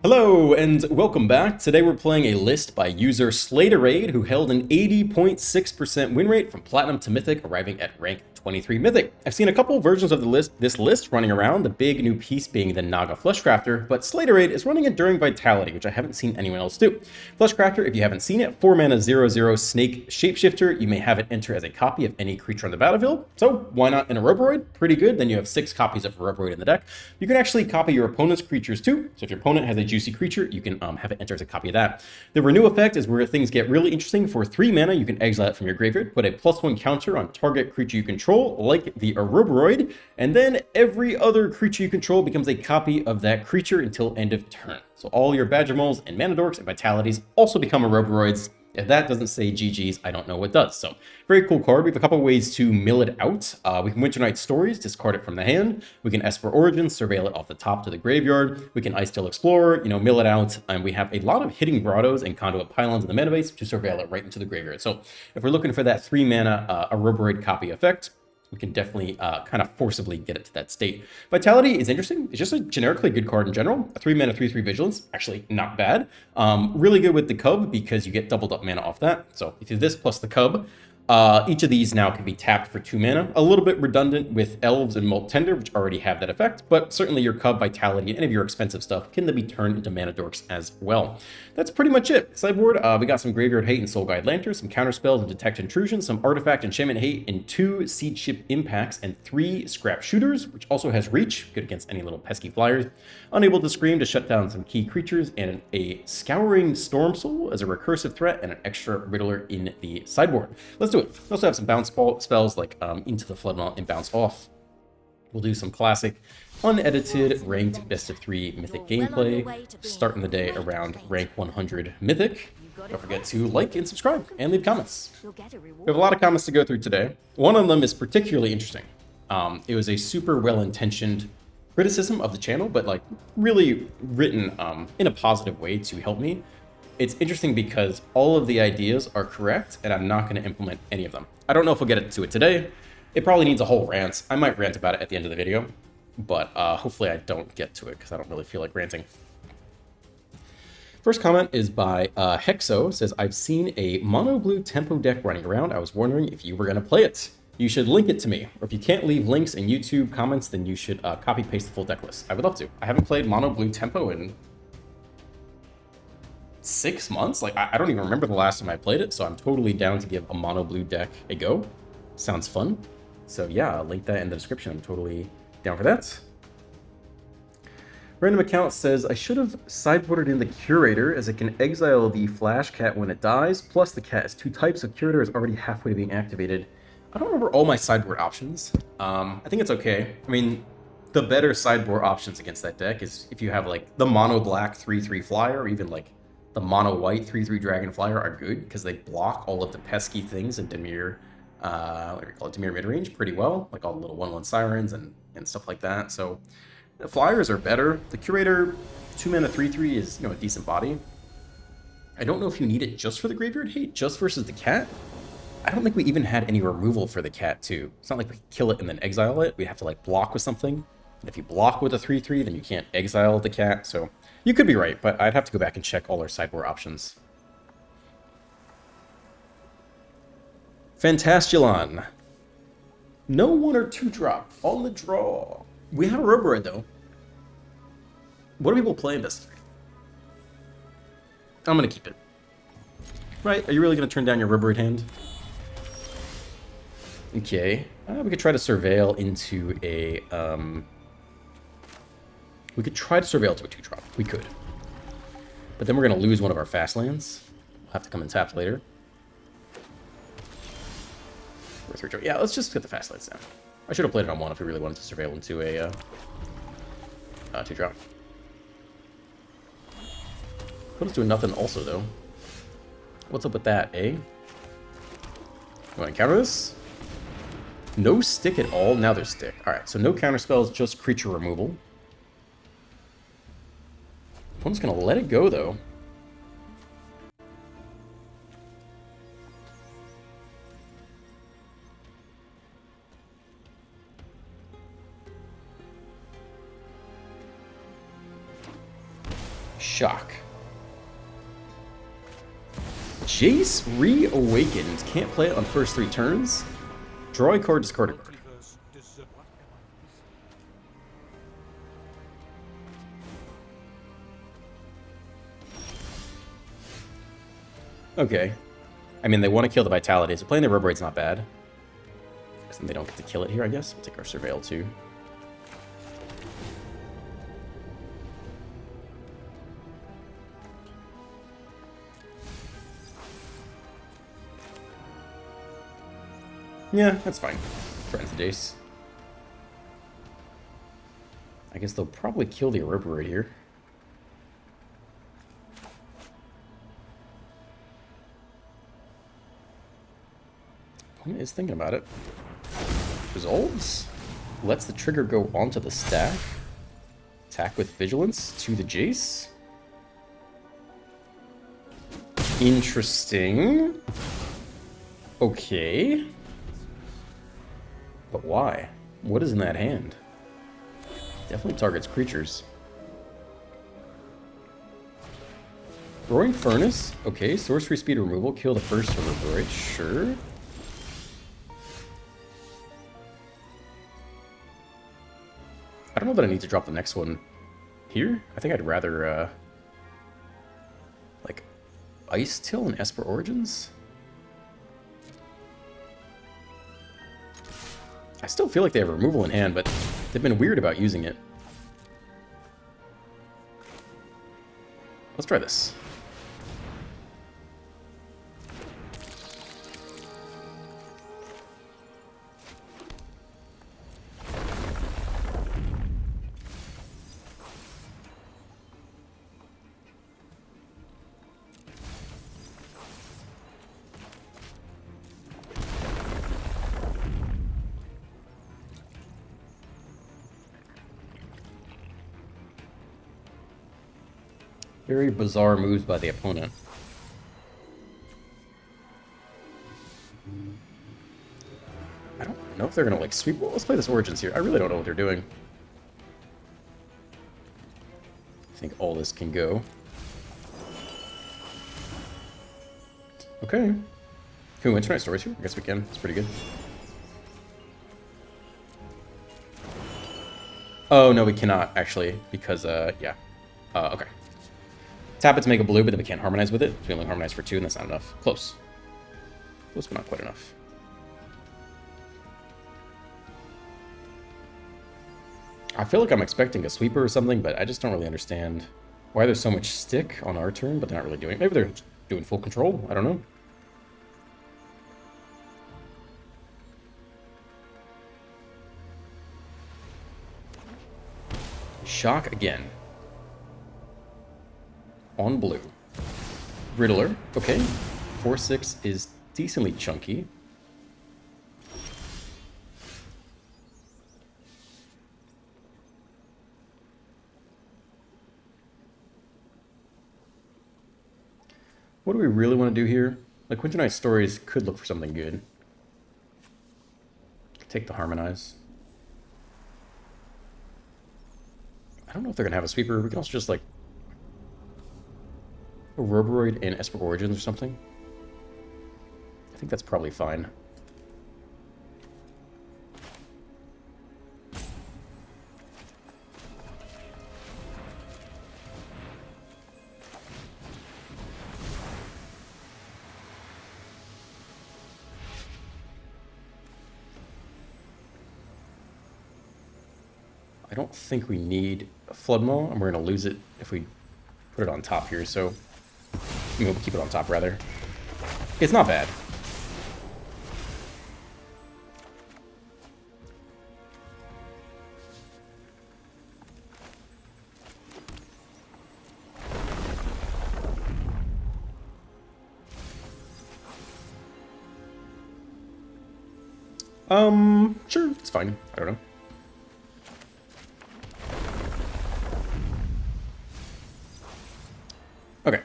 Hello and welcome back. Today we're playing a list by user Slaterade, who held an 80.6% win rate from Platinum to Mythic, arriving at rank 23 Mythic. I've seen a couple versions of this list running around, the big new piece being the Naga Fleshcrafter, but Slaterade is running Enduring Vitality, which I haven't seen anyone else do. Fleshcrafter, if you haven't seen it, 4 mana 0/0 Snake Shapeshifter. You may have it enter as a copy of any creature on the battlefield, so why not an Ouroboros? Pretty good. Then you have 6 copies of Ouroboros in the deck. You can actually copy your opponent's creatures too, so if your opponent has a juicy creature, you can have it enter as a copy of that. The Renew effect is where things get really interesting. For 3 mana, you can exile it from your graveyard, put a +1 counter on target creature you control, like the Ouroboros, and then every other creature you control becomes a copy of that creature until end of turn. So all your Badger Moles and Mana Dorks and Vitalities also become Ouroboros. If that doesn't say GG's, I don't know what does. So, very cool card. We have a couple ways to mill it out. We can Winter Night Stories, discard it from the hand. We can Esper Origins, surveil it off the top to the graveyard. We can Icetail Explorer, mill it out. And we have a lot of Hitting Grottos and Conduit Pylons in the mana base to surveil it right into the graveyard. So, if we're looking for that 3 mana Ouroboros copy effect, we can definitely kind of forcibly get it to that state. Vitality is interesting. It's just a generically good card in general. A 3 mana 3/3 Vigilance, actually not bad. Really good with the Cub because you get doubled up mana off that. So if you do this plus the Cub, each of these now can be tapped for 2 mana. A little bit redundant with Elves and Molt Tender, which already have that effect, but certainly your Cub, Vitality, and any of your expensive stuff can then be turned into Mana Dorks as well. That's pretty much it. Sideboard, we got some Graveyard Hate and Soul Guide Lanterns, some Counterspells and Detect Intrusion, some Artifact Enchantment Hate, and 2 Seed Ship Impacts, and 3 Scrap Shooters, which also has Reach, good against any little pesky flyers. Unable to Scream to shut down some key creatures, and a Scouring Storm Soul as a recursive threat, and an extra Riddler in the sideboard. Let's do it. We also have some bounce spells like Into the Floodmount and Bounce Off. We'll do some classic, unedited, ranked best of 3 Mythic gameplay, starting the day around rank 100 Mythic. Don't forget to like and subscribe and leave comments. We have a lot of comments to go through today. One of them is particularly interesting. It was a super well-intentioned criticism of the channel, but like really written in a positive way to help me. It's interesting because all of the ideas are correct, and I'm not going to implement any of them. I don't know if we'll get to it today. It probably needs a whole rant. I might rant about it at the end of the video, but hopefully I don't get to it because I don't really feel like ranting. First comment is by Hexo. It says, I've seen a mono blue tempo deck running around. I was wondering if you were going to play it. You should link it to me. Or if you can't leave links in YouTube comments, then you should copy paste the full deck list. I would love to. I haven't played mono blue tempo in 6 months. Like, I don't even remember the last time I played it, so I'm totally down to give a mono blue deck a go. Sounds fun. So yeah, I'll link that in the description. I'm totally down for that. Random account says, I should have sideboarded in the Curator, as it can exile the Flash Cat when it dies, plus the cat has 2 types, so Curator is already halfway to being activated. I don't remember all my sideboard options. I think it's okay. I mean, the better sideboard options against that deck is if you have like the mono black 3/3 flyer, or even like the mono white 3/3 dragon flyer are good because they block all of the pesky things in Dimir, what do we call it, Dimir midrange pretty well, like all the little 1/1 sirens and stuff like that. So the flyers are better. The Curator 2 mana 3/3 is a decent body. I don't know if you need it just for the Graveyard Hate, just versus the cat. I don't think we even had any removal for the cat too. It's not like we kill it and then exile it. We'd have to like block with something. And if you block with a 3/3, then you can't exile the cat. So you could be right, but I'd have to go back and check all our sideboard options. Fantastulon. No 1 or 2 drop on the draw. We have a Ouroboros though. What do people play in this? I'm gonna keep it. Right? Are you really gonna turn down your Ouroboros hand? Okay. We could try to surveil into a we could try to surveil to a 2-drop. We could. But then we're going to lose one of our fast lands. We'll have to come and tap later. Or 3-drop. Yeah, let's just get the fast lands down. I should have played it on 1 if we really wanted to surveil into a 2-drop. Put us doing nothing also, though. What's up with that, eh? You want to counter this? No stick at all? Now there's stick. Alright, so no counter spells, just creature removal. Opponent's gonna let it go, though. Shock. Jace Reawakened. Can't play it on first 3 turns. Draw a card, discard a card. Okay. I mean, they want to kill the Vitality, so playing the Reverberate's not bad. Because then they don't get to kill it here, I guess. We'll take our Surveil, too. Yeah, that's fine. Friends the Jace. I guess they'll probably kill the Reverberate here. Opponent is thinking about it. Resolves. Lets the trigger go onto the stack. Attack with Vigilance to the Jace. Interesting. Okay. But why? What is in that hand? Definitely targets creatures. Roaring Furnace. Okay, sorcery speed removal. Kill the first Reverberate. Sure. I don't know that I need to drop the next one here. I think I'd rather, like, Ice Till and Esper Origins. I still feel like they have removal in hand, but they've been weird about using it. Let's try this. Very bizarre moves by the opponent. I don't know if they're gonna like sweep. Well, let's play this Origins here. I really don't know what they're doing. I think all this can go. Okay. Can we win tonight stories here? I guess we can. It's pretty good. Oh, no, we cannot, actually, because, yeah. Okay. Tap it to make a blue, but then we can't harmonize with it. So we only harmonize for 2, and that's not enough. Close. Close, but not quite enough. I feel like I'm expecting a sweeper or something, but I just don't really understand why there's so much stick on our turn, but they're not really doing it. Maybe they're doing full control. I don't know. Shock again. On blue. Riddler. Okay. 4/6 is decently chunky. What do we really want to do here? Like, Winter Night Stories could look for something good. Take the Harmonize. I don't know if they're going to have a sweeper. We can also just, like, a Roboroi and Esper Origins or something. I think that's probably fine. I don't think we need a Flood Maw, and we're going to lose it if we put it on top here, so... I mean, we'll keep it on top, rather. It's not bad. Sure, it's fine. I don't know. Okay.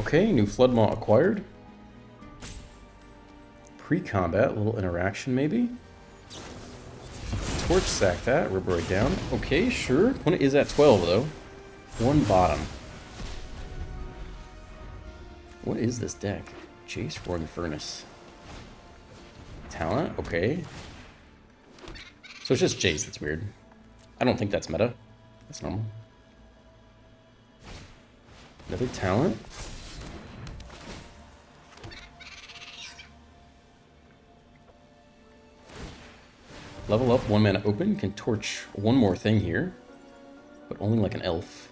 Okay, new Flood Maw acquired. Pre-combat, a little interaction maybe. Torch sack that, Ribroid down. Okay, sure. Opponent is at 12 though. One bottom. What is this deck? Jace, Roaring Furnace. Talent? Okay. So it's just Jace that's weird. I don't think that's meta. That's normal. Another talent. Level up, 1 mana open, can torch one more thing here, but only like an elf.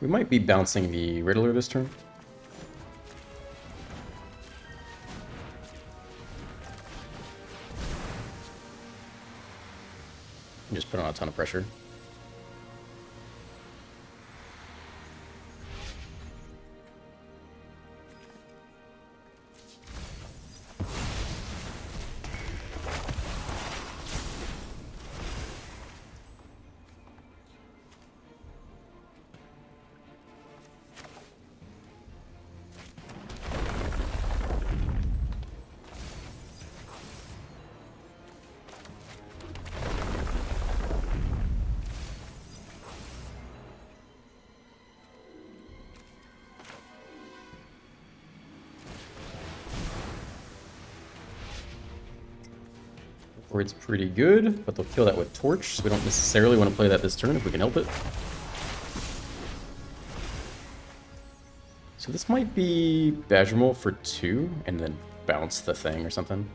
We might be bouncing the Riddler this turn. And just put on a ton of pressure. It's pretty good, but they'll kill that with Torch, so we don't necessarily want to play that this turn if we can help it. So this might be Badgermole for 2, and then bounce the thing or something.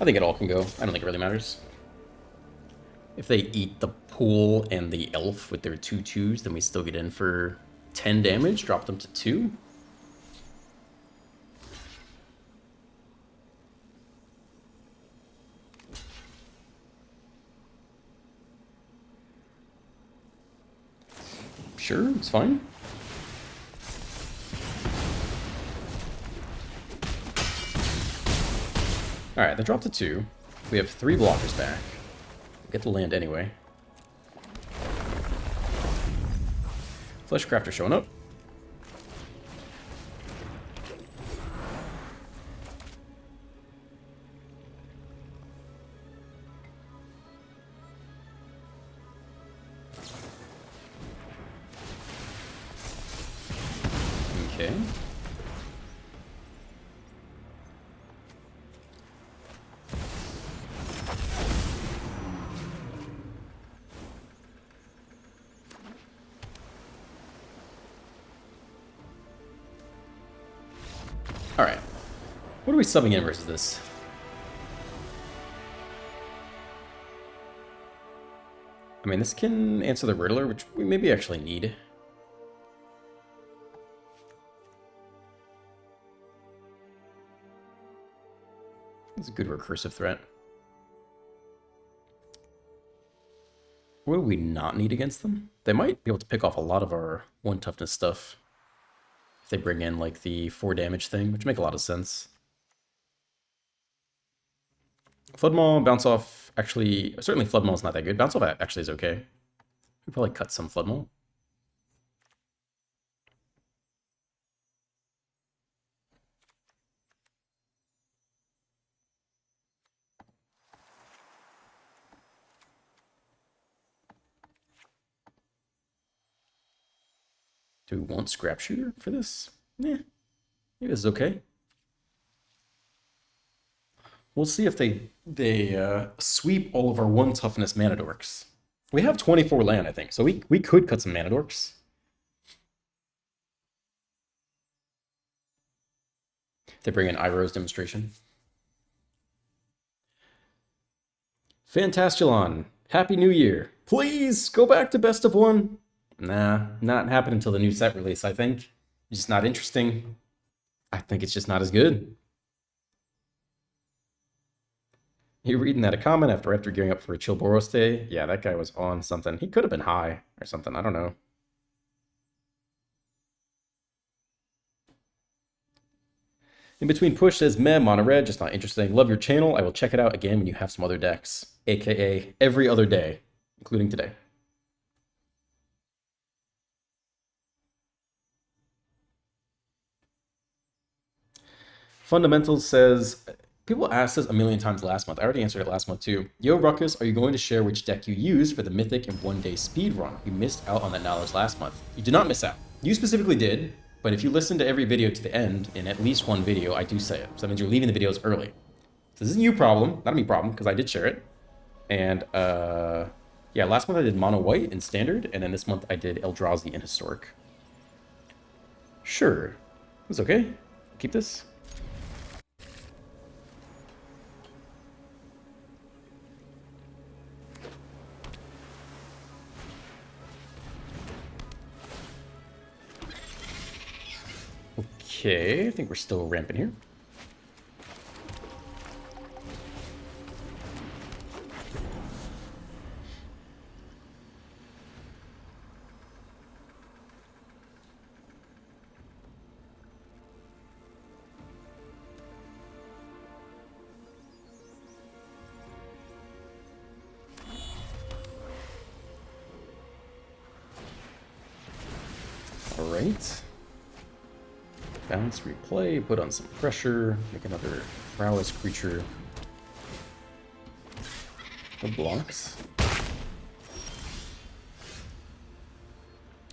I think it all can go. I don't think it really matters. If they eat the pool and the elf with their 2/2s, then we still get in for 10 damage, drop them to 2. Sure, it's fine. Alright, they dropped to 2. We have 3 blockers back. Get the land anyway. Fleshcrafter showing up. Okay. Alright. What are we subbing in versus this? I mean, this can answer the Riddler, which we maybe actually need. It's a good recursive threat. What do we not need against them? They might be able to pick off a lot of our 1 toughness stuff. If they bring in, like, the 4 damage thing, which make a lot of sense. Flood Maw, bounce off, actually, certainly Flood Maw is not that good. Bounce off actually is okay. We probably cut some Flood Maw. Do we want Scrap Shooter for this? Yeah, Maybe this is okay. We'll see if they sweep all of our 1 toughness mana dorks. We have 24 land, I think, so we could cut some mana dorks. They bring in Iroh's demonstration. Fantastulon, Happy New Year. Please go back to best of 1. Nah, not happening until the new set release, I think. It's just not interesting. I think it's just not as good. You reading that a comment after gearing up for a Chilboros day? Yeah, that guy was on something. He could have been high or something. I don't know. In between push says meh, mono red, just not interesting. Love your channel. I will check it out again when you have some other decks, aka every other day, including today. Fundamentals says, people asked this a million times last month. I already answered it last month too. Yo, Ruckus, are you going to share which deck you used for the Mythic and 1-day speed run? You missed out on that knowledge last month. You did not miss out. You specifically did, but if you listen to every video to the end, in at least one video, I do say it. So that means you're leaving the videos early. So this isn't you problem, not a me problem, because I did share it. And yeah, last month I did mono white in standard, and then this month I did Eldrazi in historic. Sure, it's okay. Keep this. Okay, I think we're still ramping here. All right. Bounce, replay, put on some pressure, make another prowess creature. No blocks.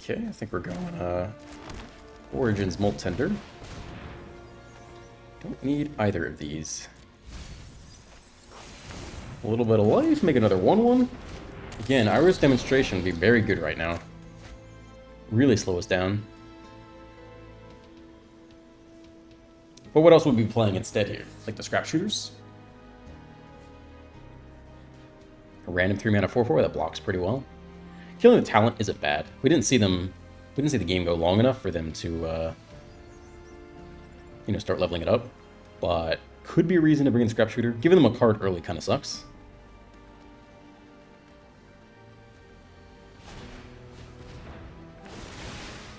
Okay, I think we're going Origins Molt Tender. Don't need either of these. A little bit of life, make another 1/1. Again, Iroh's demonstration would be very good right now. Really slow us down. But what else would we be playing instead here? Like the scrap shooters? A random 3-mana 4/4 that blocks pretty well. Killing the talent isn't bad. We didn't see the game go long enough for them to you know, start leveling it up. But could be a reason to bring in scrap shooter. Giving them a card early kind of sucks.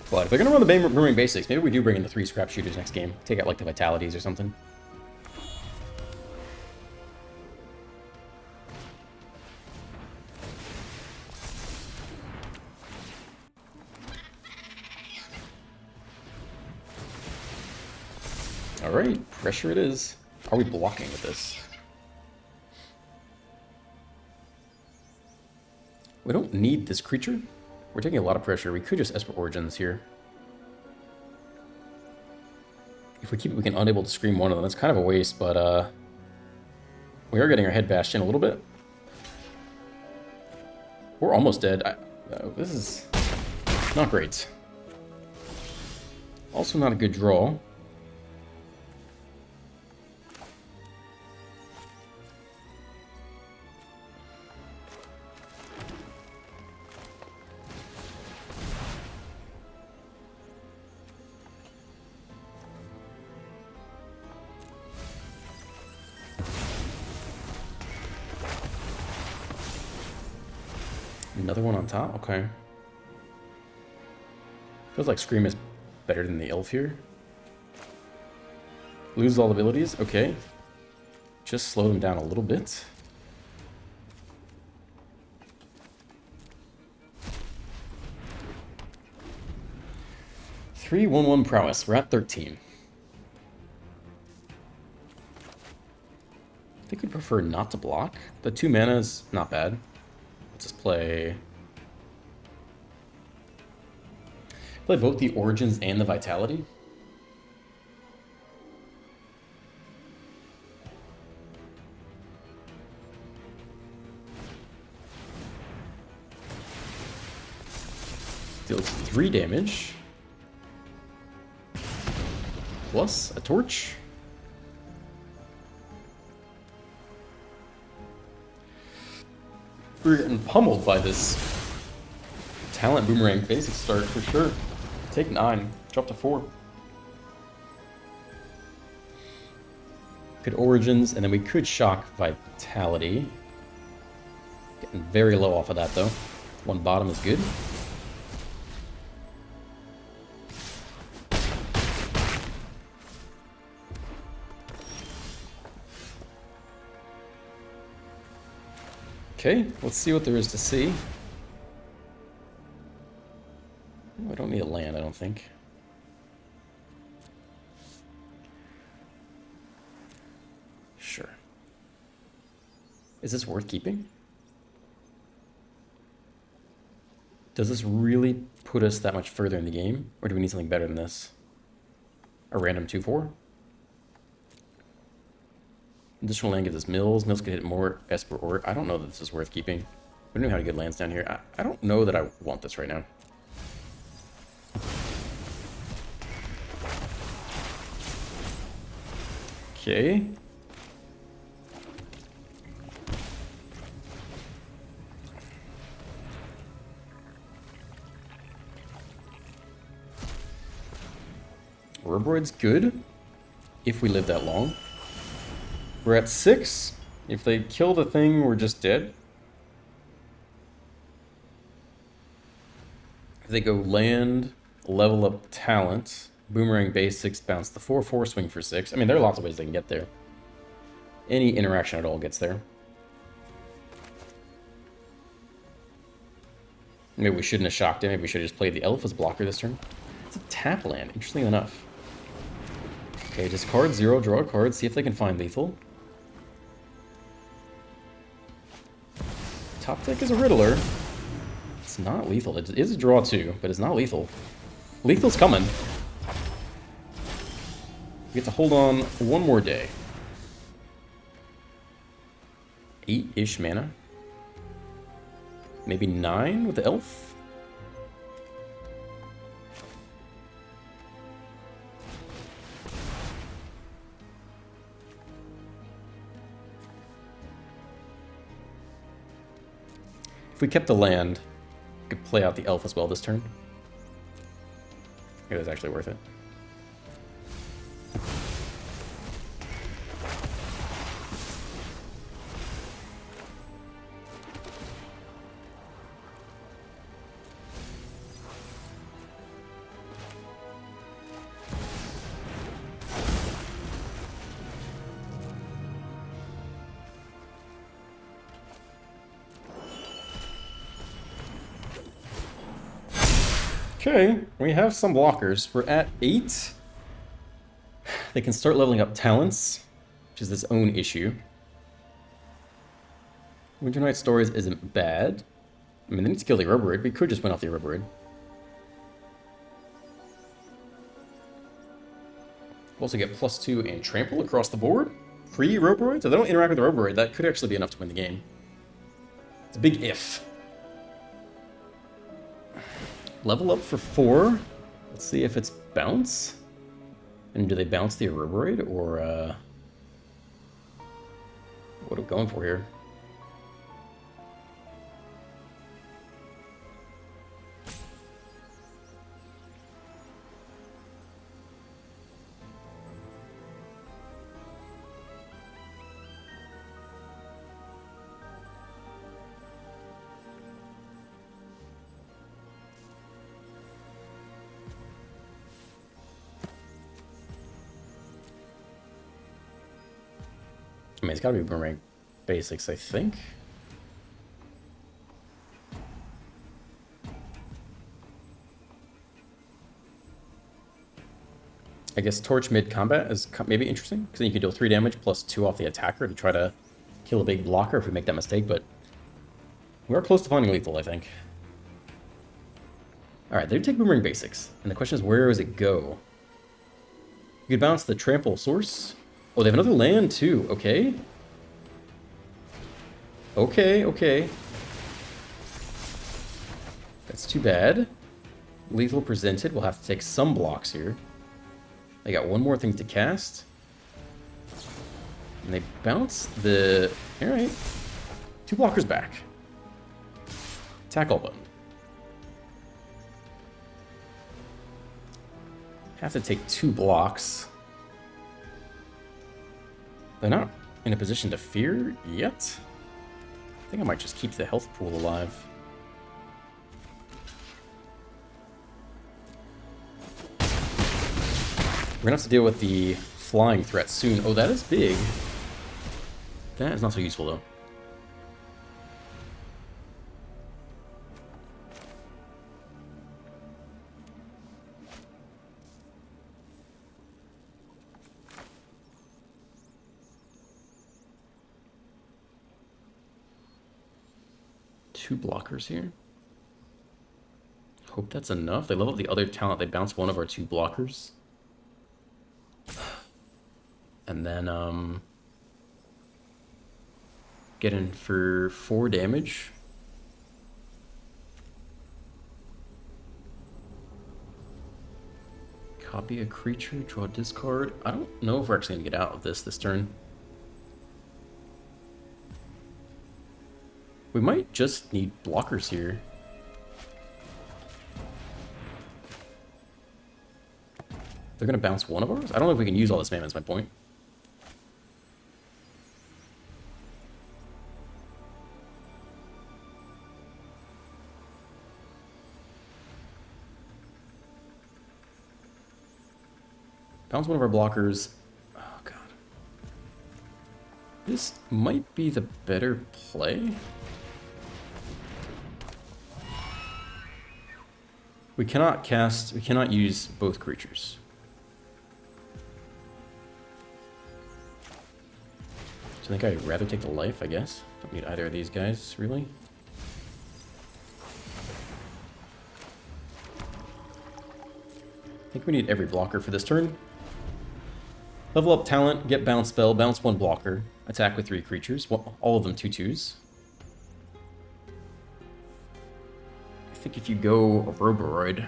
But if they're going to run the Boomerang Basics, maybe we do bring in the 3 scrap shooters next game. Take out like the Vitalities or something. Alright, pressure it is. Are we blocking with this? We don't need this creature. We're taking a lot of pressure. We could just Esper Origins here. If we keep it, we can unable to scream one of them. That's kind of a waste, but we are getting our head bashed in a little bit. We're almost dead. This is not great. Also not a good draw. Another one on top? Okay. Feels like Scream is better than the Elf here. Lose all abilities? Okay. Just slow them down a little bit. Three 1/1 prowess. We're at 13. I think we'd prefer not to block. The 2 mana is not bad. Let's just play both the Origins and the Vitality. Deals 3 damage. Plus a torch. We're getting pummeled by this talent boomerang basic start for sure. Take 9, drop to 4. Could Origins, and then we could shock Vitality. Getting very low off of that though. 1 bottom is good. Okay, let's see what there is to see. I don't need a land, I don't think. Sure. Is this worth keeping? Does this really put us that much further in the game? Or do we need something better than this? A random 2/4? Additional land gives us mills. Mills could hit more Esper or I don't know that this is worth keeping. We don't know how to get lands down here. I don't know that I want this right now. Okay. Roboid's good if we live that long. We're at 6. If they kill the thing, we're just dead. If they go land, level up talent, boomerang basics, bounce the 4/4, swing for 6. I mean, there are lots of ways they can get there. Any interaction at all gets there. Maybe we shouldn't have shocked it. Maybe we should have just played the elf as blocker this turn. It's a tap land, interestingly enough. Okay, discard 0, draw a card, see if they can find lethal. Top deck is a Riddler. It's not lethal. It is a draw 2, but it's not lethal. Lethal's coming. We get to hold on 1 more day. 8-ish mana. Maybe 9 with the elf? If we kept the land, we could play out the elf as well this turn. It was actually worth it. Okay, we have some blockers. We're at 8. They can start leveling up talents, which is its own issue. Winter Night Stories isn't bad. I mean, they need to kill the Roboid. We could just win off the Roboid. We'll also get +2 and trample across the board. Free Roboid, so they don't interact with the Roboid. That could actually be enough to win the game. It's a big if. Level up for 4. Let's see if it's bounce. And do they bounce the Roboid or what are we going for here? I mean, it's gotta be Boomerang Basics, I think. I guess Torch mid-combat is maybe interesting, because then you can deal 3 damage plus 2 off the attacker to try to kill a big blocker if we make that mistake, but we are close to finding lethal, I think. Alright, they take Boomerang Basics, and the question is, where does it go? You could bounce the Trample Source. Oh, they have another land, too. Okay. Okay, okay. That's too bad. Lethal presented. We'll have to take some blocks here. They got one more thing to cast. And they bounce the... Alright. 2 blockers back. Tackle button. Have to take 2 blocks. They're not in a position to fear yet. I think I might just keep the health pool alive. We're gonna have to deal with the flying threat soon. Oh, that is big. That is not so useful, though. Two blockers here. Hope that's enough. They level up the other talent. They bounce one of our 2 blockers. And then, get in for 4 damage. Copy a creature, draw a discard. I don't know if we're actually going to get out of this turn. We might just need blockers here. They're going to bounce one of ours? I don't know if we can use all this mana, is my point. Bounce one of our blockers. Oh, God. This might be the better play. We cannot use both creatures. So I think I'd rather take the life, I guess. Don't need either of these guys, really. I think we need every blocker for this turn. Level up talent, get bounce spell, bounce 1 blocker, attack with 3 creatures, all of them 2/2s. I think if you go a Roboroid,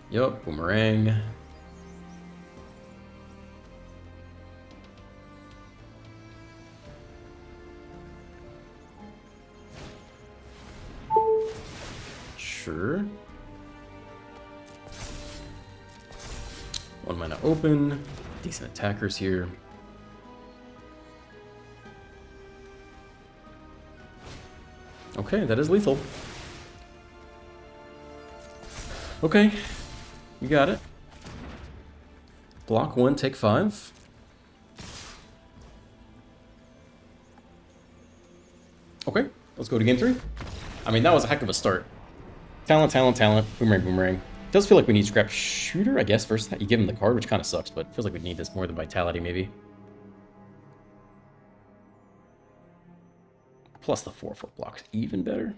yup, Boomerang. Sure. 1 mana open. Decent attackers here. Okay, that is lethal. Okay, you got it. Block 1, take 5. Okay, let's go to game 3. I mean, that was a heck of a start. Talent, talent, talent. Boomerang, boomerang. It does feel like we need Scrap Shooter, I guess, first. You give him the card, which kind of sucks, but it feels like we need this more than Vitality, maybe. Plus the 4/4 blocks, even better.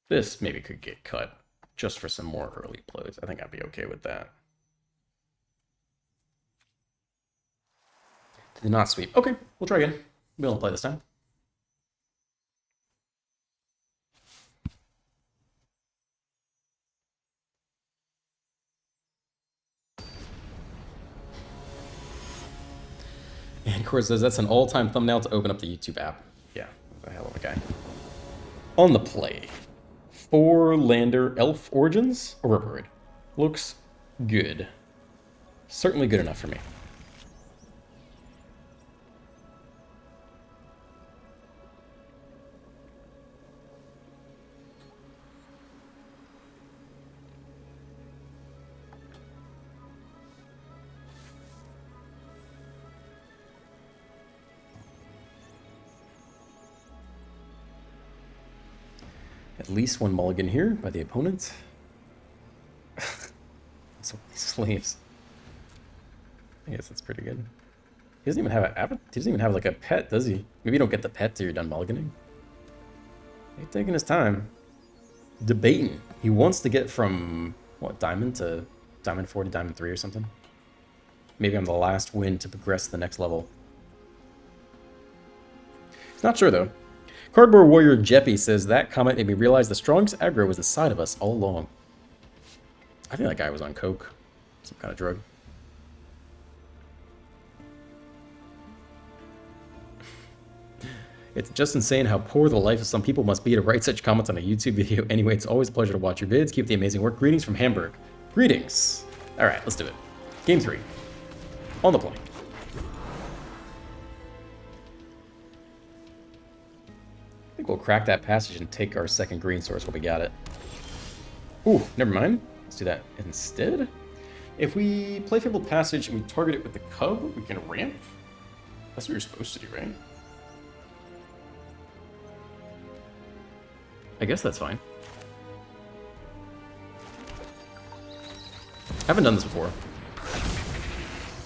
This maybe could get cut just for some more early plays. I think I'd be okay with that. Did not sweep. Okay, we'll try again. We'll be able to play this time. And of course, that's an all-time thumbnail to open up the YouTube app. Yeah, a hell of a guy. On the play. 4-lander Elf Origins, or Roboroid. Looks good. Certainly good enough for me. At least 1 mulligan here by the opponent. So many slaves. I guess that's pretty good. He doesn't even have he doesn't even have like a pet, does he? Maybe you don't get the pet till you're done mulliganing. He's taking his time. Debating. He wants to get from, what, diamond to diamond 4 to diamond 3 or something? Maybe I'm the last win to progress to the next level. He's not sure, though. Cardboard Warrior Jeppy says, that comment made me realize the strongest aggro was the side of us all along. I think that guy was on coke. Some kind of drug. It's just insane how poor the life of some people must be to write such comments on a YouTube video. Anyway, it's always a pleasure to watch your vids. Keep the amazing work. Greetings from Hamburg. Greetings. All right, let's do it. Game 3. On the plane. I think we'll crack that passage and take our second green source while we got it. Ooh, never mind. Let's do that instead. If we play Fabled Passage and we target it with the Cub, we can ramp. That's what you're supposed to do, right? I guess that's fine. I haven't done this before.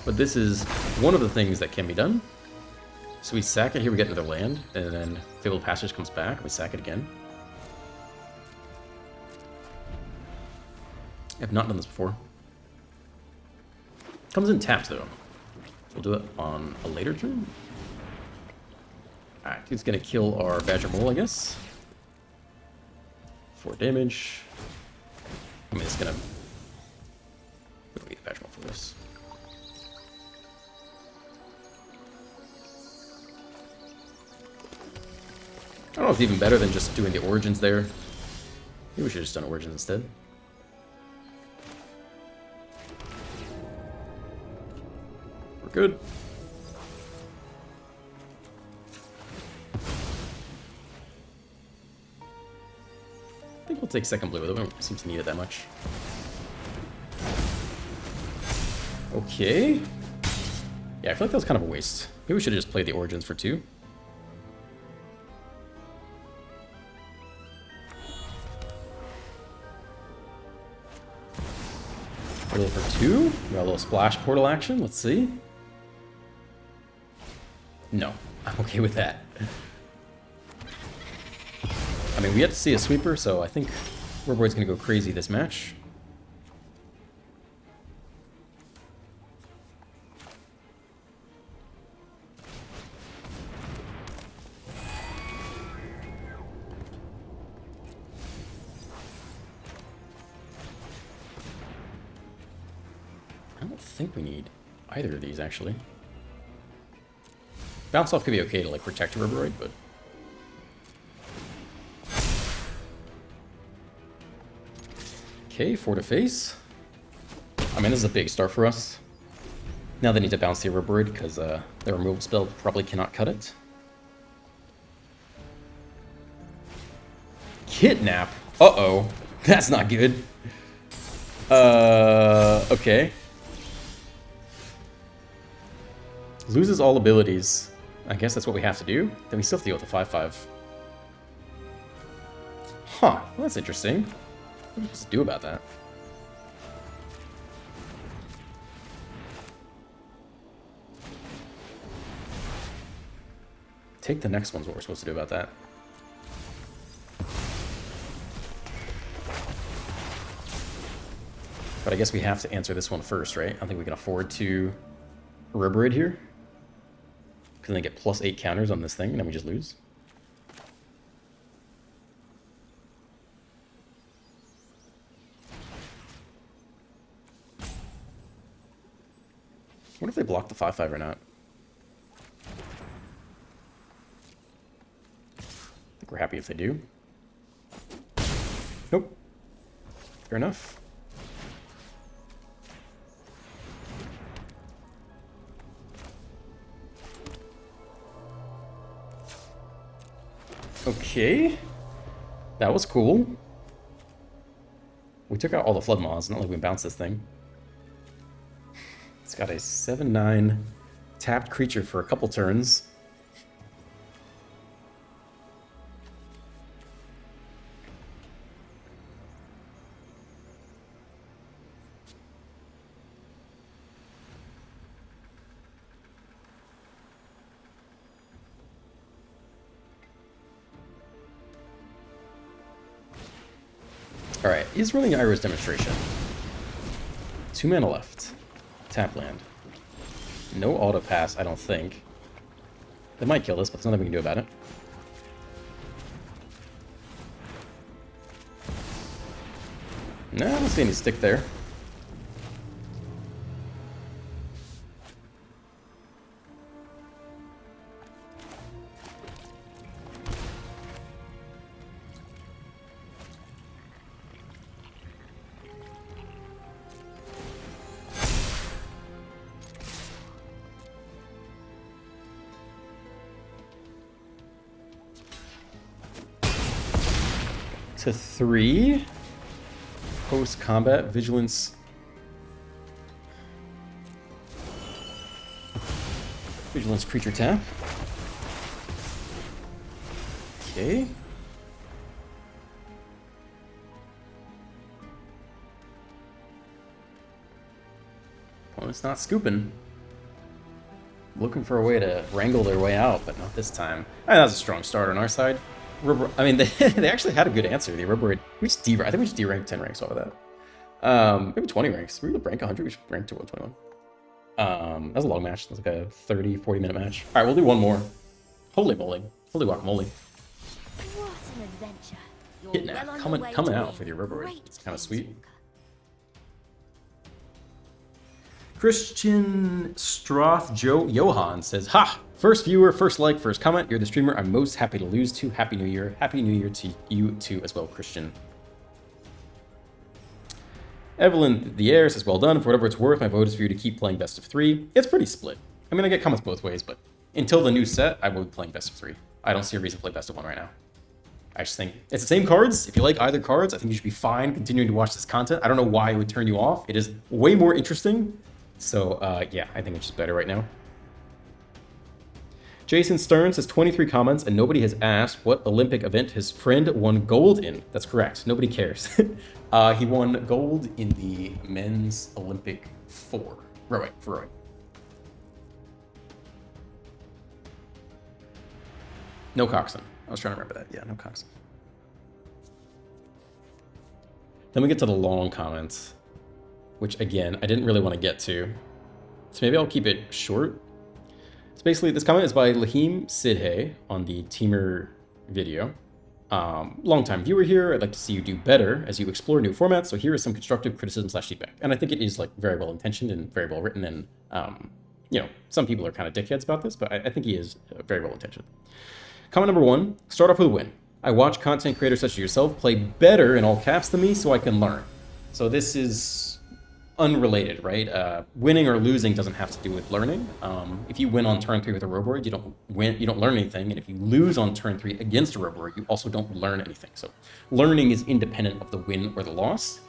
But this is one of the things that can be done. So we sack it here, we get another land, and then Fabled Passage comes back, we sack it again. I have not done this before. Comes in taps, though. We'll do it on a later turn. Alright, dude's gonna kill our Badger Mole, I guess. 4 damage. I mean, it's gonna... We'll get the Badger Mole for this. I don't know if it's even better than just doing the Origins there. Maybe we should have just done Origins instead. We're good. I think we'll take second blue, though. We don't seem to need it that much. Okay. Yeah, I feel like that was kind of a waste. Maybe we should have just played the Origins for 2. Portal for 2. We got a little splash portal action. Let's see. No, I'm okay with that. I mean, we have to see a sweeper, so I think Warboy's gonna go crazy this match. I don't think we need either of these, actually. Bounce off could be okay to, like, protect a Riveroid, but... Okay, 4 to face. I mean, this is a big start for us. Now they need to bounce the Riveroid, because their removal spell probably cannot cut it. Kidnap? Uh-oh. That's not good. Okay. Loses all abilities. I guess that's what we have to do. Then we still have to deal with the 5/5. Huh. Well, that's interesting. What are we supposed to do about that? Take the next one's what we're supposed to do about that. But I guess we have to answer this one first, right? I don't think we can afford to Riveroid here. Because then get +8 counters on this thing, and then we just lose. What if they block the 5/5 or not? I think we're happy if they do. Nope. Fair enough. Okay. That was cool. We took out all the Flood Maws, not like we bounced this thing. It's got a 7/9 tapped creature for a couple turns. Alright, he's running Ira's Demonstration. 2 mana left. Tap land. No auto pass, I don't think. They might kill this, but there's nothing we can do about it. Nah, I don't see any stick there. To 3. Post-combat vigilance. Vigilance creature tap. Okay. Opponent's not scooping. Looking for a way to wrangle their way out, but not this time. I mean, that's a strong start on our side. I mean, they actually had a good answer. The Roborate. I think we just D-ranked 10 ranks off of that. Maybe 20 ranks. We would rank 100. We should rank to 121. That was a long match. That was like a 30, 40 minute match. All right, we'll do one more. Holy moly. Holy guacamole. What an adventure. Hitting that. Coming out with your Roborate. It's kind of sweet. Christian Stroth Johan says, "Ha! First viewer, first like, first comment. You're the streamer I'm most happy to lose to. Happy New Year. Happy New Year to you too as well, Christian." Evelyn the Air says, "Well done. For whatever it's worth, my vote is for you to keep playing best of 3. It's pretty split. I mean, I get comments both ways, but until the new set, I will be playing best of 3. I don't see a reason to play best of 1 right now. I just think it's the same cards. If you like either cards, I think you should be fine continuing to watch this content. I don't know why it would turn you off. It is way more interesting. So, yeah, I think it's just better right now." Jason Stern says 23 comments, and nobody has asked what Olympic event his friend won gold in. That's correct. Nobody cares. He won gold in the men's Olympic 4. Rowing, for rowing. No coxswain. I was trying to remember that. Yeah, no coxswain. Then we get to the long comments, which, again, I didn't really want to get to. So maybe I'll keep it short. So basically, this comment is by Lahim Sidhe on the Teamer video. Long-time viewer here. I'd like to see you do better as you explore new formats. So here is some constructive criticism / feedback. And I think it is like very well intentioned and very well written. And, you know, some people are kind of dickheads about this, but I think he is very well intentioned. Comment number 1, start off with a win. I watch content creators such as yourself play better in all caps than me so I can learn. So this is unrelated, right? Winning or losing doesn't have to do with learning. If you win on turn 3 with a Roborg, you don't learn anything, and if you lose on turn 3 against a Roborg, you also don't learn anything. So learning is independent of the win or the loss.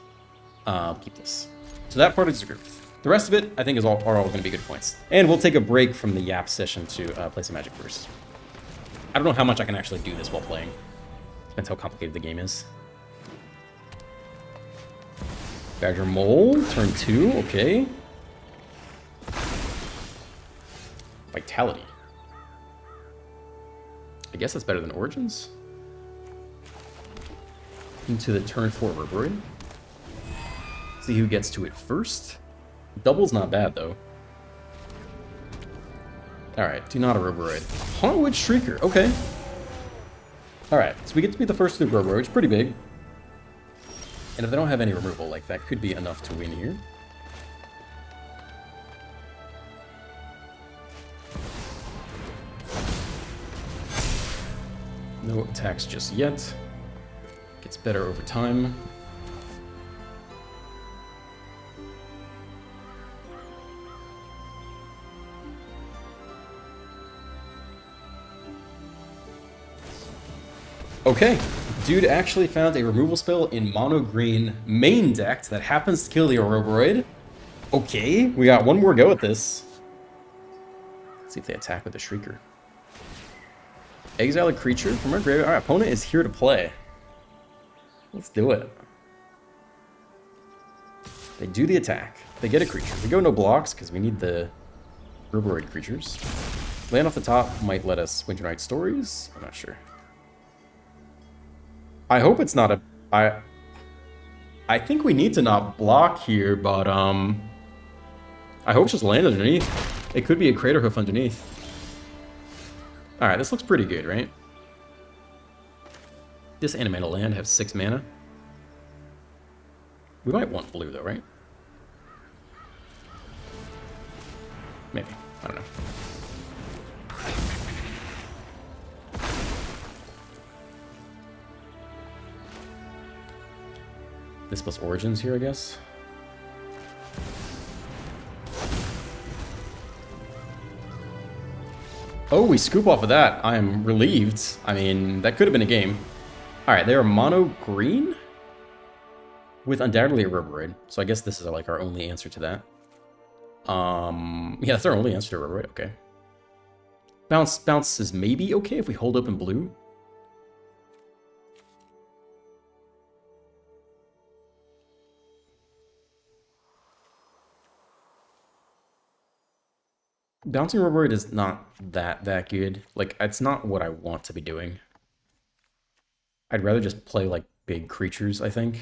Keep this. So that part I disagree with. The rest of it, I think, are all going to be good points. And we'll take a break from the Yap session to play some Magic first. I don't know how much I can actually do this while playing. Depends how complicated the game is. Badger Mole, turn 2, okay. Vitality. I guess that's better than Origins. Into the turn 4 Roborg. See who gets to it first. Double's not bad, though. Alright, do not a Roborg. Hauntwood Shrieker, okay. Alright, so we get to be the first to do Roborg, it's pretty big. And if they don't have any removal, like, that could be enough to win here. No attacks just yet. Gets better over time. Okay. Dude actually found a removal spell in mono green main deck that happens to kill the Ouroboros. Okay, we got one more go at this. Let's see if they attack with the Shrieker. Exile a creature from our graveyard. Our opponent is here to play. Let's do it. They do the attack. They get a creature. We go no blocks because we need the Ouroboros creatures. Land off the top might let us Winter Night Stories. I'm not sure. I hope it's not a... I think we need to not block here, but I hope it's just land underneath. It could be a Crater Hoof underneath. Alright, this looks pretty good, right? This Animana land has 6 mana. We might want blue though, right? Maybe. I don't know. This plus Origins here, I guess. Oh, we scoop off of that. I am relieved. I mean, that could have been a game. Alright, they are mono green with undoubtedly a Reverberate. So I guess this is like our only answer to that. Yeah, that's our only answer to Reverberate. Okay. Bounce is maybe okay if we hold open blue. Bouncing Reverberate is not that good. Like, it's not what I want to be doing. I'd rather just play, like, big creatures, I think.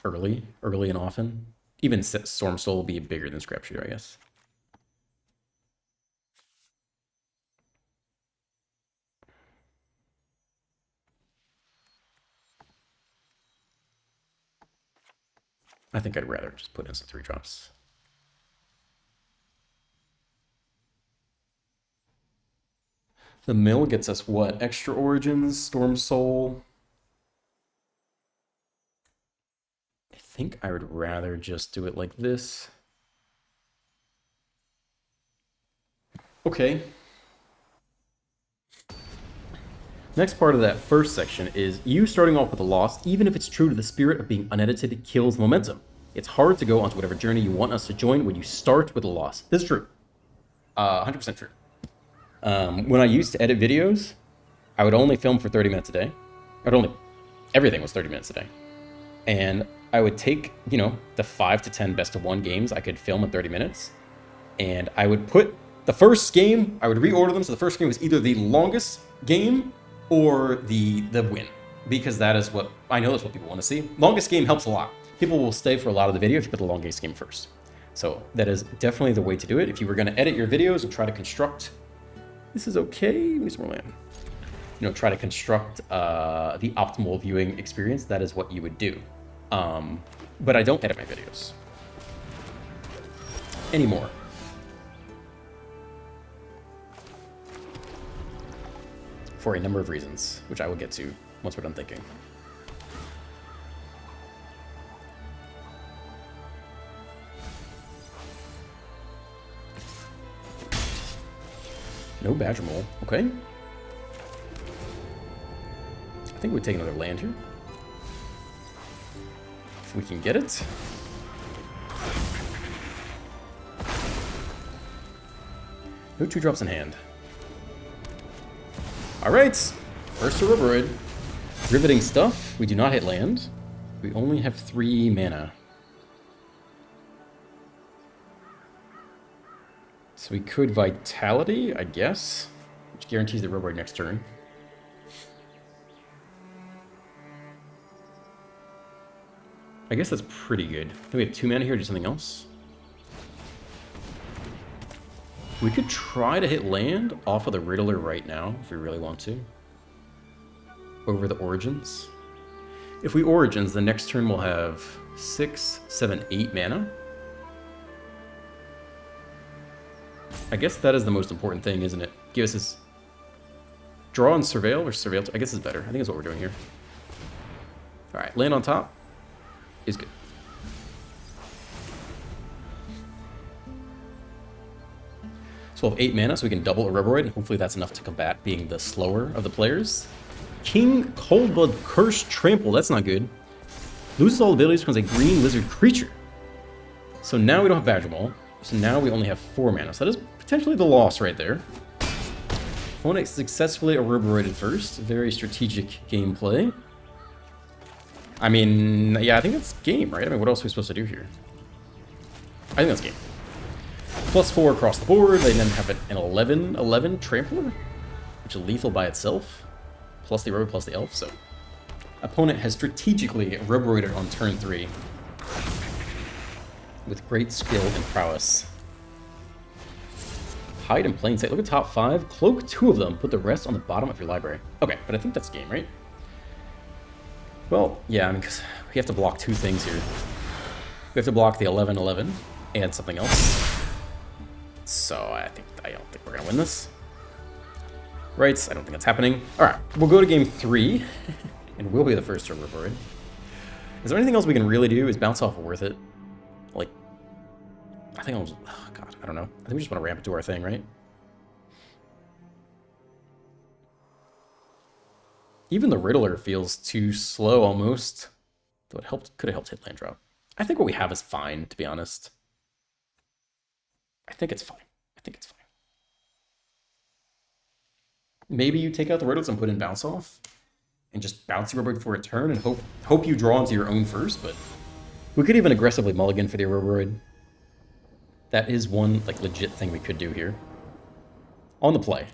Early and often. Even Storm Soul will be bigger than Scrap Shooter, I guess. I think I'd rather just put in some 3-drops. The mill gets us what? Extra Origins, Storm Soul. I think I would rather just do it like this. Okay. Next part of that first section is you starting off with a loss, even if it's true to the spirit of being unedited, kills momentum. It's hard to go onto whatever journey you want us to join when you start with a loss. This is true. 100% true. When I used to edit videos, I would only film for 30 minutes a day. Everything was 30 minutes a day. And I would take, you know, the 5 to 10 best of 1 games I could film in 30 minutes. And I would put the first game, I would reorder them. So the first game was either the longest game or the win. Because that is what, I know that's what people want to see. Longest game helps a lot. People will stay for a lot of the video if you put the longest game first. So that is definitely the way to do it. If you were going to edit your videos and try to construct, this is okay, use more land. You know, try to construct the optimal viewing experience, that is what you would do. But I don't edit my videos anymore. For a number of reasons, which I will get to once we're done thinking. No Badger Mole, okay. I think we take another land here. If we can get it. No 2-drops in hand. Alright, first Reverberate. Riveting stuff. We do not hit land. We only have 3 mana. So we could Vitality, I guess, which guarantees the Reverberate next turn. I guess that's pretty good. Then we have 2 mana here, do something else. We could try to hit land off of the Riddler right now, if we really want to. Over the Origins. If we Origins, the next turn we'll have 6, 7, 8 mana. I guess that is the most important thing, isn't it? Give us this draw and surveil, or surveil. I guess it's better. I think that's what we're doing here. Alright, land on top is good. So we'll have 8 mana, so we can double a Reverberate, and hopefully that's enough to combat being the slower of the players. King Coldblood Curse Trample, that's not good. Loses all abilities, becomes a green lizard creature. So now we don't have Badger Mole. So now we only have 4 mana. So that is potentially the loss right there. Opponent successfully reverberated first. Very strategic gameplay. I mean, yeah, I think that's game, right? I mean, what else are we supposed to do here? I think that's game. +4 across the board. They then have an 11/11 Trampler, which is lethal by itself. Plus the Rogue, plus the Elf, so Opponent has strategically Roboraided on turn 3 with great skill and prowess. Hide in plain sight. Look at top 5. Cloak 2 of them. Put the rest on the bottom of your library. Okay, but I think that's game, right? Well, yeah, I mean, because we have to block 2 things here. We have to block the 11/11 and something else. So I don't think we're gonna win this. Right? I don't think that's happening. All right, we'll go to game 3, and we'll be the first to Roboraid. Is there anything else we can really do? Is bounce off worth it? Like, I think oh god, I don't know. I think we just want to ramp it to our thing, right? Even the Riddler feels too slow almost. Though it could have helped hit land drop. I think what we have is fine, to be honest. I think it's fine. I think it's fine. Maybe you take out the Riddles and put in bounce off and just bounce your Roboid for a turn and hope you draw into your own first, but we could even aggressively mulligan for the Roboid. That is one like legit thing we could do here. On the play.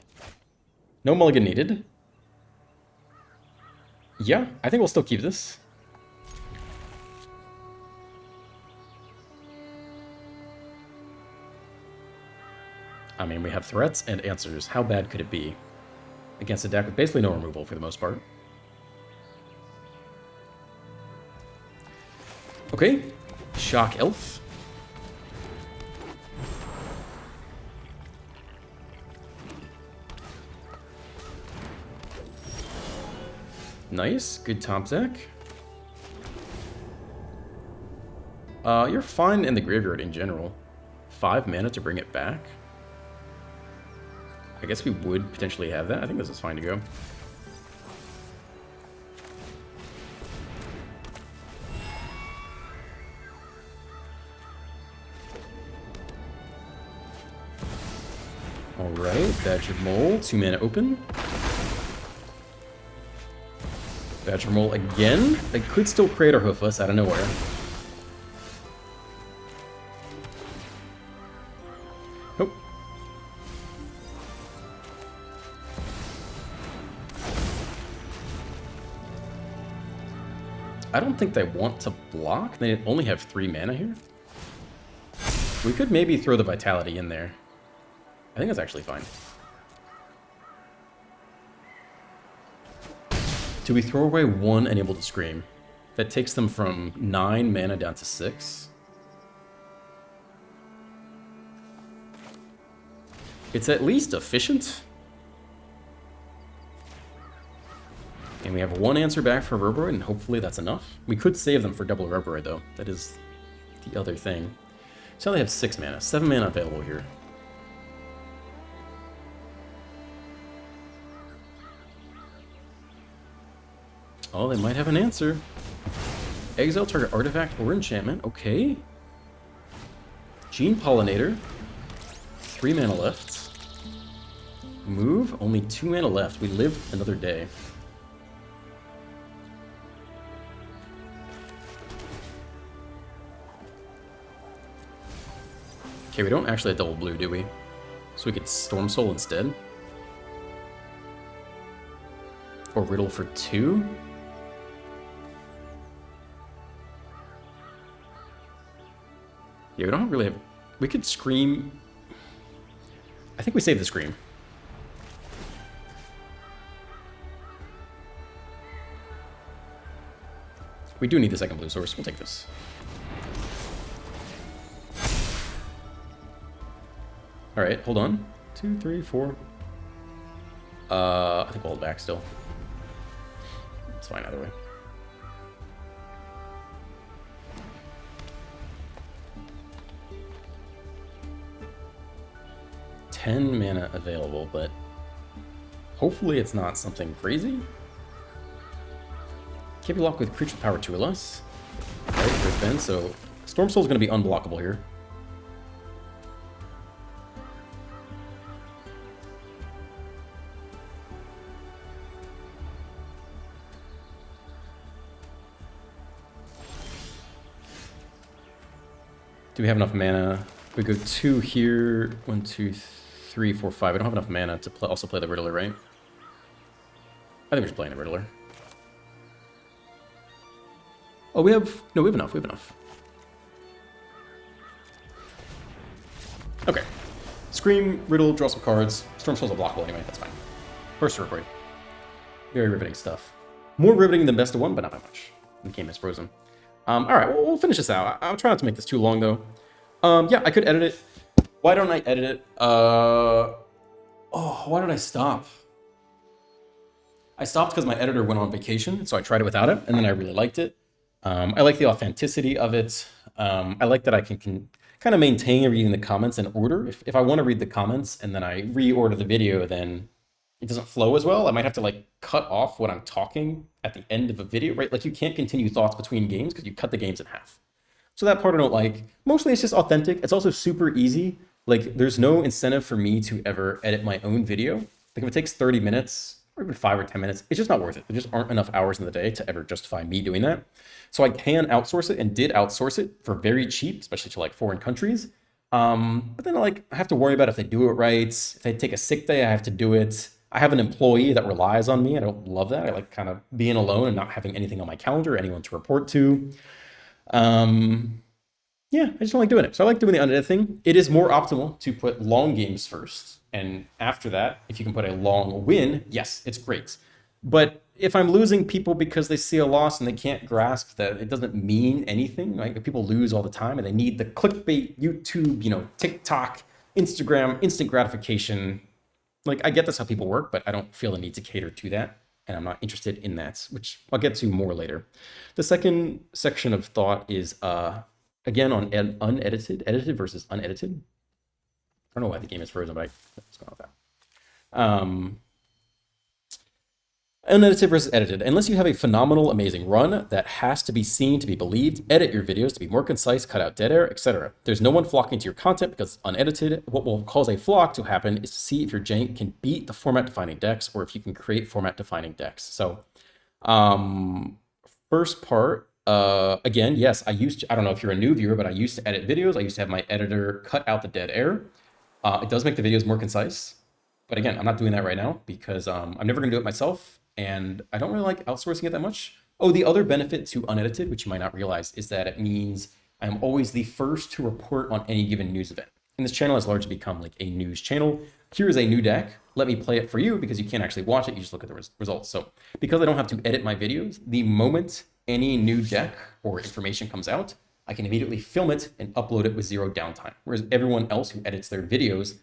No mulligan needed. Yeah, I think we'll still keep this. I mean, we have threats and answers. How bad could it be? Against a deck with basically no removal for the most part. Okay. Shock Elf. Nice. Good top deck. You're fine in the graveyard in general. 5 mana to bring it back. I guess we would potentially have that. I think this is fine to go. Alright, Badger Mole, 2 mana open. Badger Mole again. I could still create our Hoofless out of nowhere. Nope. I don't think they want to block. They only have 3 mana here. We could maybe throw the Vitality in there. I think that's actually fine. Do we throw away 1 Unable to Scream? That takes them from 9 mana down to 6. It's at least efficient. And we have 1 answer back for Roboid, and hopefully that's enough. We could save them for double Roboid, though. That is the other thing. So they have 6 mana. 7 mana available here. Oh, they might have an answer. Exile target artifact or enchantment. Okay. Gene Pollinator. 3 mana left. Move. Only 2 mana left. We live another day. Okay, we don't actually have double blue, do we? So we could Storm Soul instead. Or Riddle for 2. Yeah, we don't really have... We could Scream... I think we save the Scream. We do need the second blue source. We'll take this. Alright, hold on. 2, 3, 4. I think we'll hold back still. It's fine either way. $10 mana available, but hopefully it's not something crazy. Can't be locked with creature power 2 or less. Right, there's been, so Storm Soul is going to be unblockable here. Do we have enough mana? We go 2 here. 1, 2, 3, 4, 5. I don't have enough mana to also play the Riddler, right? I think we're just playing the Riddler. Oh, we have enough. We have enough. Okay. Scream, Riddle, draw some cards. Storm Spell's a blockable anyway, that's fine. First Ripper. Very riveting stuff. More riveting than best of one, but not by much. The game is frozen. Alright, well, we'll finish this out. I'll try not to make this too long, though. Yeah, I could edit it. Why don't I edit it? Oh, why did I stop? I stopped because my editor went on vacation, so I tried it without it, and then I really liked it. I like the authenticity of it. I like that I can kind of maintain reading the comments in order. If I want to read the comments and then I reorder the video, then it doesn't flow as well. I might have to like cut off what I'm talking at the end of a video, right? Like you can't continue thoughts between games because you cut the games in half. So that part I don't like. Mostly it's just authentic. It's also super easy. Like there's no incentive for me to ever edit my own video. Like if it takes 30 minutes or even 5 or 10 minutes, it's just not worth it. There just aren't enough hours in the day to ever justify me doing that. So I can outsource it and did outsource it for very cheap, especially to like foreign countries. But then like I have to worry about if they do it right. If they take a sick day, I have to do it. I have an employee that relies on me. I don't love that. I like kind of being alone and not having anything on my calendar, anyone to report to. Yeah, I just don't like doing it. So I like doing the unedited thing. It is more optimal to put long games first. And after that, if you can put a long win, yes, it's great. But if I'm losing people because they see a loss and they can't grasp that it doesn't mean anything, right? People lose all the time and they need the clickbait, YouTube, TikTok, Instagram, instant gratification. Like, I get that's how people work, but I don't feel the need to cater to that. And I'm not interested in that, which I'll get to more later. The second section of thought is, again, on unedited, edited versus unedited. I don't know why the game is frozen, but what's going on with that? Unedited versus edited. Unless you have a phenomenal, amazing run that has to be seen to be believed, edit your videos to be more concise, cut out dead air, etc. There's no one flocking to your content because it's unedited. What will cause a flock to happen is to see if your jank can beat the format-defining decks or if you can create format-defining decks. So, first part, again, yes, I don't know if you're a new viewer, but I used to edit videos. I used to have my editor cut out the dead air. It does make the videos more concise. But again, I'm not doing that right now because I'm never going to do it myself. And I don't really like outsourcing it that much. Oh, the other benefit to unedited, which you might not realize, is that it means I'm always the first to report on any given news event. And this channel has largely become like a news channel. Here is a new deck. Let me play it for you because you can't actually watch it. You just look at the results. So because I don't have to edit my videos, the moment any new deck or information comes out, I can immediately film it and upload it with zero downtime. Whereas everyone else who edits their videos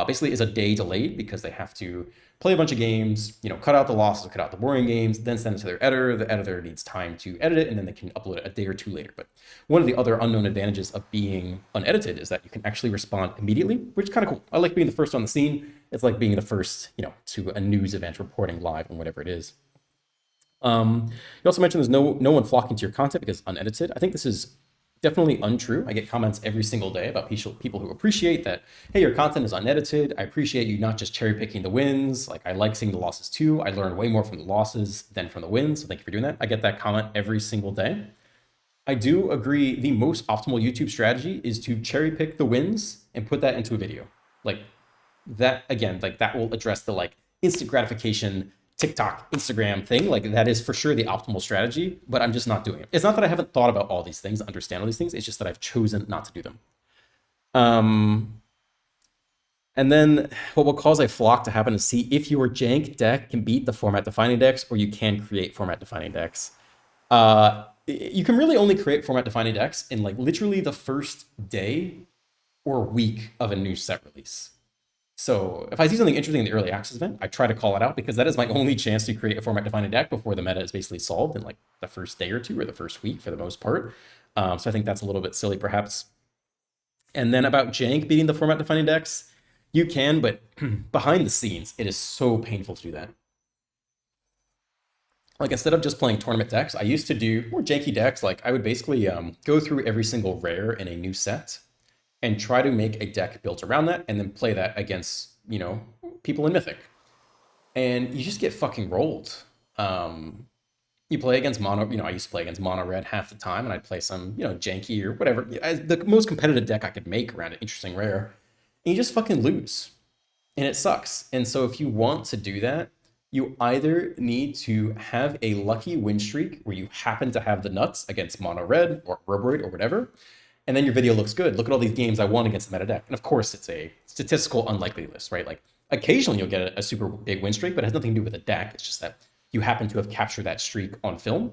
basically is a day delayed because they have to play a bunch of games, cut out the losses, cut out the boring games, then send it to their editor. The editor needs time to edit it, and then they can upload it a day or two later. But one of the other unknown advantages of being unedited is that you can actually respond immediately, which is kind of cool. I like being the first on the scene. It's like being the first, to a news event, reporting live on whatever it is. You also mentioned there's no one flocking to your content because it's unedited. I think this is definitely untrue. I get comments every single day about people who appreciate that, hey, your content is unedited. I appreciate you not just cherry picking the wins. Like I like seeing the losses too. I learn way more from the losses than from the wins. So thank you for doing that. I get that comment every single day. I do agree the most optimal YouTube strategy is to cherry pick the wins and put that into a video. Like that, again, like that will address the like instant gratification TikTok, Instagram thing. Like that is for sure the optimal strategy, but I'm just not doing it. It's not that I haven't thought about all these things, understand all these things. It's just that I've chosen not to do them. And then what will cause a flock to happen is see if your jank deck can beat the format defining decks or you can create format defining decks. You can really only create format defining decks in like literally the first day or week of a new set release. So if I see something interesting in the early access event, I try to call it out because that is my only chance to create a format defining deck before the meta is basically solved in like the first day or two or the first week for the most part. So I think that's a little bit silly perhaps. And then about jank beating the format defining decks, you can, but behind the scenes, it is so painful to do that. Like instead of just playing tournament decks, I used to do more janky decks. Like I would basically go through every single rare in a new set and try to make a deck built around that and then play that against, people in Mythic. And you just get fucking rolled. You play against mono, I used to play against mono red half the time and I'd play some, janky or whatever. The most competitive deck I could make around an interesting rare. And you just fucking lose. And it sucks. And so if you want to do that, You either need to have a lucky win streak where you happen to have the nuts against mono red or Roboid or whatever, and then your video looks good. Look at all these games I won against the meta deck. And of course, it's a statistical unlikely list, right? Like occasionally you'll get a super big win streak, but it has nothing to do with the deck. It's just that you happen to have captured that streak on film.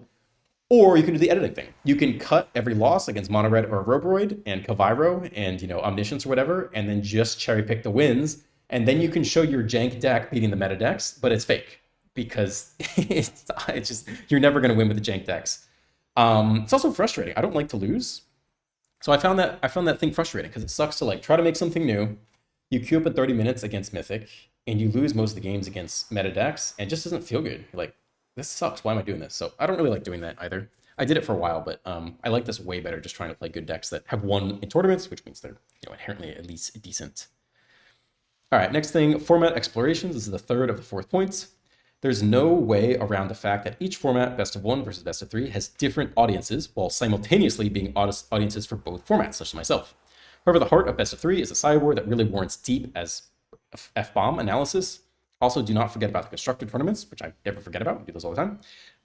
Or you can do the editing thing. You can cut every loss against Mono Red or Roboroid and Kaviro and, you know, Omniscience or whatever, and then just cherry pick the wins. And then you can show your jank deck beating the meta decks, but it's fake because it's just, you're never going to win with the jank decks. It's also frustrating. I don't like to lose. So I found that thing frustrating because it sucks to like try to make something new. You queue up at 30 minutes against Mythic and you lose most of the games against meta decks and it just doesn't feel good. You're like, this sucks. Why am I doing this? So I don't really like doing that either. I did it for a while, but I like this way better just trying to play good decks that have won in tournaments, which means they're, you know, inherently at least decent. All right, next thing, format explorations. This is the third of the 4 points. There's no way around the fact that each format, best of 1 versus best of 3, has different audiences while simultaneously being audiences for both formats, such as myself. However, the heart of best of 3 is a sideboard that really warrants deep as F-bomb analysis. Also, do not forget about the constructed tournaments, which I never forget about. We do those all the time.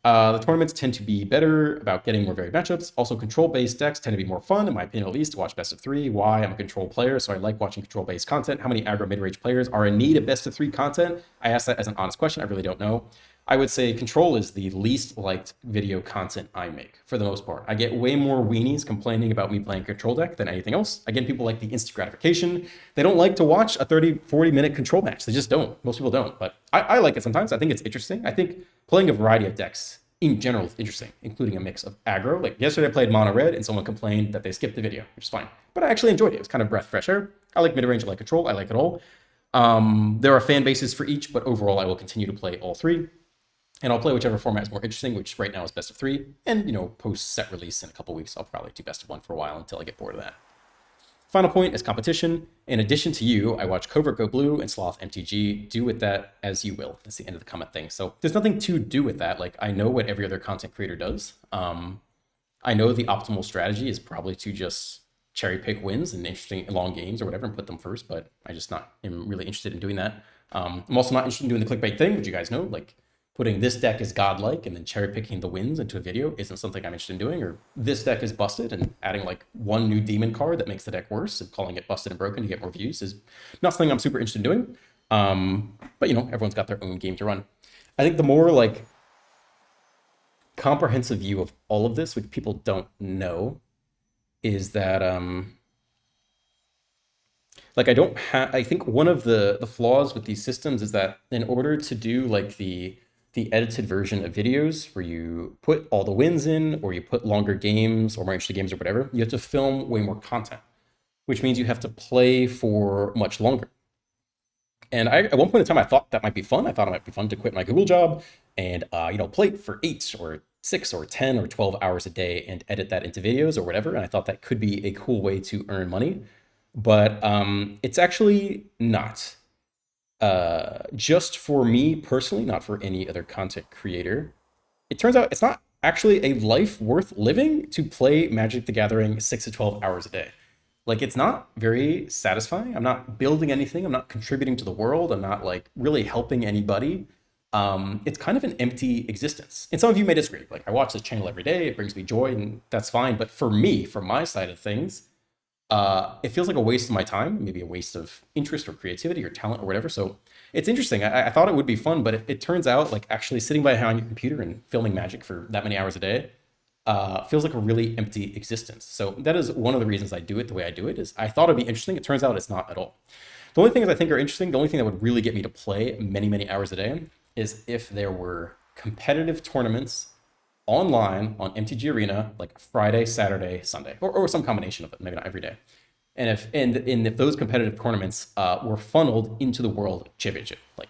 The tournaments tend to be better about getting more varied matchups. Also, control-based decks tend to be more fun, in my opinion at least, to watch best of 3. Why? I'm a control player, so I like watching control-based content. How many aggro mid-range players are in need of best of 3 content? I ask that as an honest question. I really don't know. I would say control is the least liked video content I make, for the most part. I get way more weenies complaining about me playing control deck than anything else. Again, people like the instant gratification. They don't like to watch a 30, 40-minute control match. They just don't. Most people don't, but I like it sometimes. I think it's interesting. I think playing a variety of decks in general is interesting, including a mix of aggro. Like yesterday I played mono red and someone complained that they skipped the video, which is fine. But I actually enjoyed it. It was kind of breath of fresh air. I like mid-range, I like control, I like it all. There are fan bases for each, but overall I will continue to play all 3. And I'll play whichever format is more interesting, which right now is best of 3. And, you know, post set release in a couple weeks, I'll probably do best of 1 for a while until I get bored of that. Final point is competition. In addition to you, I watch Covert Go Blue and Sloth MTG. Do with that as you will. That's the end of the comment thing. So there's nothing to do with that. Like, I know what every other content creator does. I know the optimal strategy is probably to just cherry pick wins and interesting long games or whatever and put them first, but I just not am really interested in doing that. I'm also not interested in doing the clickbait thing, which you guys know, like putting this deck is godlike and then cherry picking the wins into a video isn't something I'm interested in doing, or this deck is busted and adding like one new demon card that makes the deck worse and calling it busted and broken to get more views is not something I'm super interested in doing. But you know, everyone's got their own game to run. I think the more like comprehensive view of all of this, which people don't know, is that like I think one of the flaws with these systems is that in order to do like the edited version of videos where you put all the wins in, or you put longer games or more interesting games or whatever, you have to film way more content, which means you have to play for much longer. And at one point in time, I thought that might be fun. I thought it might be fun to quit my Google job and, you know, play for 8 or 6 or 10 or 12 hours a day and edit that into videos or whatever. And I thought that could be a cool way to earn money, but it's actually not. Just for me personally, not for any other content creator. It turns out it's not actually a life worth living to play Magic the Gathering 6 to 12 hours a day. Like, it's not very satisfying. I'm not building anything. I'm not contributing to the world. I'm not like really helping anybody. It's kind of an empty existence. And some of you may disagree. Like, I watch this channel every day. It brings me joy and that's fine. But for me, from my side of things, it feels like a waste of my time, maybe a waste of interest or creativity or talent or whatever. So it's interesting. I thought it would be fun, but it turns out like actually sitting behind your computer and filming Magic for that many hours a day feels like a really empty existence. So that is one of the reasons I do it the way I do it. Is I thought it'd be interesting. It turns out it's not at all. The only things I think are interesting, the only thing that would really get me to play many, many hours a day is if there were competitive tournaments online on MTG Arena, like Friday, Saturday, Sunday, or some combination of it, maybe not every day. And if those competitive tournaments were funneled into the World Championship, like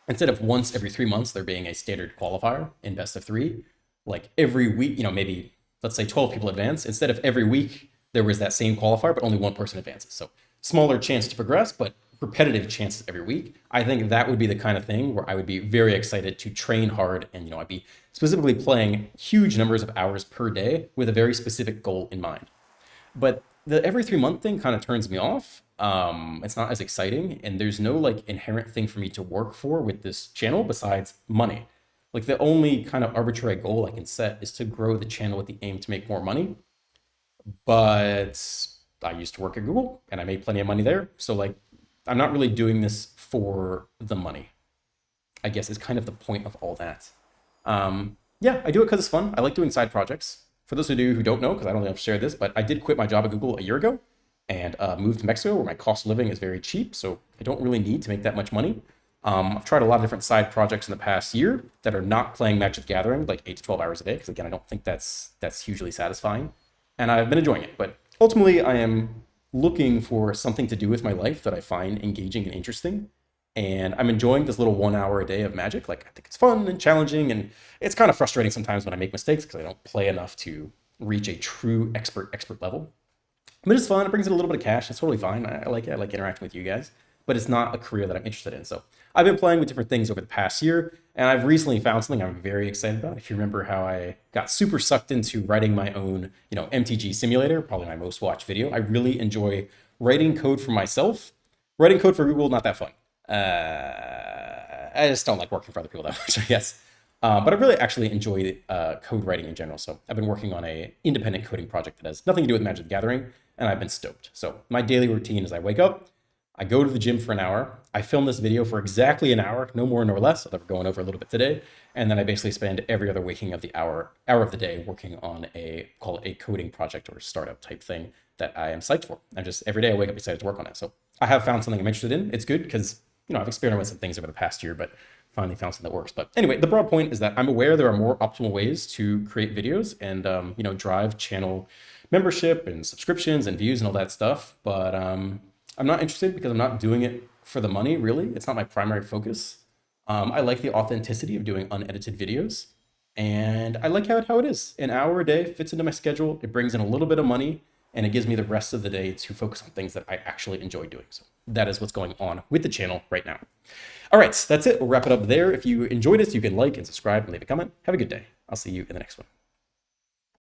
instead of once every 3 months there being a standard qualifier in best of 3, like every week, you know, maybe let's say 12 people advance. Instead of every week there was that same qualifier, but only one person advances. So smaller chance to progress, but repetitive chances every week. I think that would be the kind of thing where I would be very excited to train hard, and you know, I'd be specifically playing huge numbers of hours per day with a very specific goal in mind. But the every 3 month thing kind of turns me off. It's not as exciting, and there's no like inherent thing for me to work for with this channel besides money. Like the only kind of arbitrary goal I can set is to grow the channel with the aim to make more money. But I used to work at Google and I made plenty of money there. So like I'm not really doing this for the money, I guess is kind of the point of all that. Yeah, I do it because it's fun. I like doing side projects. For those of you who don't know, because I don't think I've shared this, but I did quit my job at Google a year ago and moved to Mexico where my cost of living is very cheap. So I don't really need to make that much money. I've tried a lot of different side projects in the past year that are not playing Magic the Gathering like 8 to 12 hours a day, because again, I don't think that's hugely satisfying. And I've been enjoying it. But ultimately, I am looking for something to do with my life that I find engaging and interesting. And I'm enjoying this little 1 hour a day of Magic. Like I think it's fun and challenging, and it's kind of frustrating sometimes when I make mistakes because I don't play enough to reach a true expert level. But it's fun. It brings in a little bit of cash. It's totally fine. I like it. I like interacting with you guys. But it's not a career that I'm interested in. So I've been playing with different things over the past year, and I've recently found something I'm very excited about. If you remember how I got super sucked into writing my own, MTG simulator, probably my most watched video. I really enjoy writing code for myself. Writing code for Google, not that fun. I just don't like working for other people that much, I guess. But I really actually enjoy code writing in general. So I've been working on a independent coding project that has nothing to do with Magic the Gathering, and I've been stoked. So my daily routine is I wake up, I go to the gym for an hour, I film this video for exactly an hour, no more nor less, although we're going over a little bit today, and then I basically spend every other waking of the hour of the day working on call it a coding project or startup type thing that I am psyched for. I'm just, every day I wake up excited to work on it. So I have found something I'm interested in. It's good because, I've experimented with some things over the past year, but finally found something that works. But anyway, the broad point is that I'm aware there are more optimal ways to create videos and, drive channel membership and subscriptions and views and all that stuff. But I'm not interested because I'm not doing it for the money, really. It's not my primary focus. I like the authenticity of doing unedited videos. And I like how it is. An hour a day fits into my schedule. It brings in a little bit of money, and it gives me the rest of the day to focus on things that I actually enjoy doing. So that is what's going on with the channel right now. All right, that's it. We'll wrap it up there. If you enjoyed this, you can like and subscribe and leave a comment. Have a good day. I'll see you in the next one.